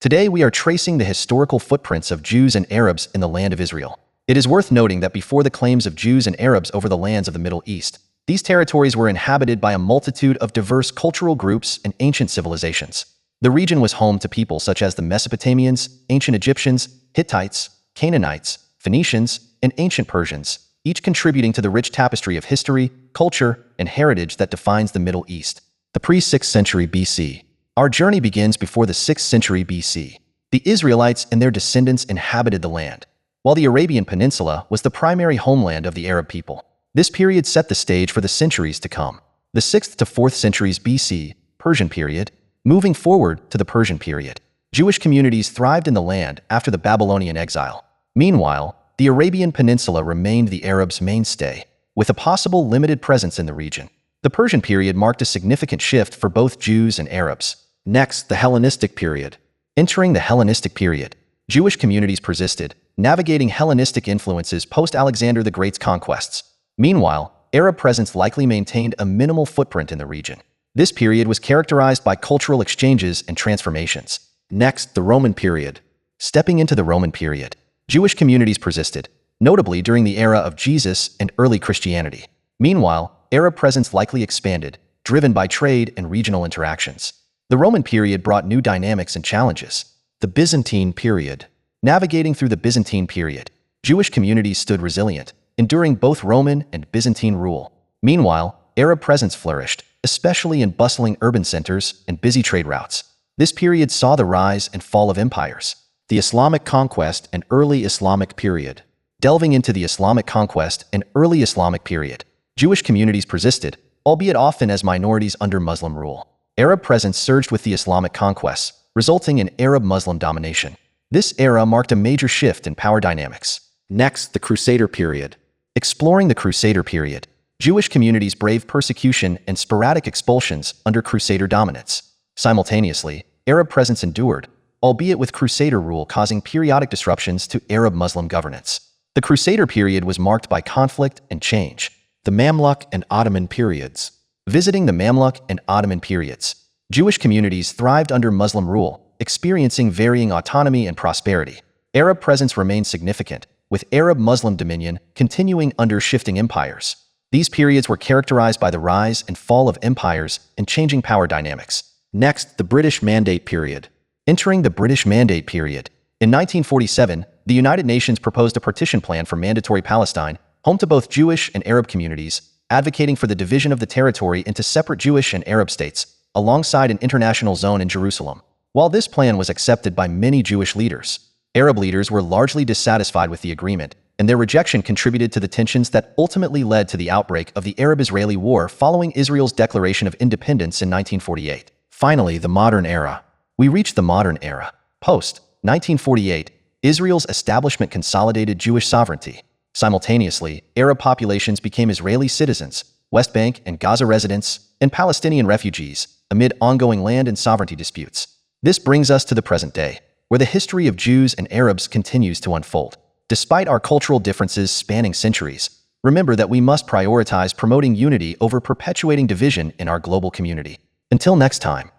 Today we are tracing the historical footprints of Jews and Arabs in the land of Israel. It is worth noting that before the claims of Jews and Arabs over the lands of the Middle East, these territories were inhabited by a multitude of diverse cultural groups and ancient civilizations. The region was home to people such as the Mesopotamians, ancient Egyptians, Hittites, Canaanites, Phoenicians, and ancient Persians, each contributing to the rich tapestry of history, culture, and heritage that defines the Middle East. The pre-6th century BC. Our journey begins before the 6th century BC. The Israelites and their descendants inhabited the land, while the Arabian Peninsula was the primary homeland of the Arab people. This period set the stage for the centuries to come. The 6th to 4th centuries BC, Persian Period. Moving forward to the Persian Period, Jewish communities thrived in the land after the Babylonian exile. Meanwhile, the Arabian Peninsula remained the Arabs' mainstay, with a possible limited presence in the region. The Persian period marked a significant shift for both Jews and Arabs. Next, the Hellenistic period. Entering the Hellenistic period, Jewish communities persisted, navigating Hellenistic influences post-Alexander the Great's conquests. Meanwhile, Arab presence likely maintained a minimal footprint in the region. This period was characterized by cultural exchanges and transformations. Next, the Roman period. Stepping into the Roman period, Jewish communities persisted, notably during the era of Jesus and early Christianity. Meanwhile, Arab presence likely expanded, driven by trade and regional interactions. The Roman period brought new dynamics and challenges. The Byzantine period. Navigating through the Byzantine period, Jewish communities stood resilient, enduring both Roman and Byzantine rule. Meanwhile, Arab presence flourished, especially in bustling urban centers and busy trade routes. This period saw the rise and fall of empires. The Islamic conquest and early Islamic period. Delving into the Islamic conquest and early Islamic period, Jewish communities persisted, albeit often as minorities under Muslim rule. Arab presence surged with the Islamic conquests, resulting in Arab-Muslim domination. This era marked a major shift in power dynamics. Next, the Crusader Period. Exploring the Crusader Period, Jewish communities braved persecution and sporadic expulsions under Crusader dominance. Simultaneously, Arab presence endured, albeit with Crusader rule causing periodic disruptions to Arab-Muslim governance. The Crusader period was marked by conflict and change. The Mamluk and Ottoman periods. Visiting the Mamluk and Ottoman periods, Jewish communities thrived under Muslim rule, experiencing varying autonomy and prosperity. Arab presence remained significant, with Arab-Muslim dominion continuing under shifting empires. These periods were characterized by the rise and fall of empires and changing power dynamics. Next, the British Mandate Period. Entering the British Mandate Period. In 1947, the United Nations proposed a partition plan for mandatory Palestine, home to both Jewish and Arab communities, advocating for the division of the territory into separate Jewish and Arab states, alongside an international zone in Jerusalem. While this plan was accepted by many Jewish leaders, Arab leaders were largely dissatisfied with the agreement, and their rejection contributed to the tensions that ultimately led to the outbreak of the Arab-Israeli War following Israel's declaration of independence in 1948. Finally, the modern era. We reach the modern era. Post-1948, Israel's establishment consolidated Jewish sovereignty. Simultaneously, Arab populations became Israeli citizens, West Bank and Gaza residents, and Palestinian refugees, amid ongoing land and sovereignty disputes. This brings us to the present day, where the history of Jews and Arabs continues to unfold. Despite our cultural differences spanning centuries, remember that we must prioritize promoting unity over perpetuating division in our global community. Until next time.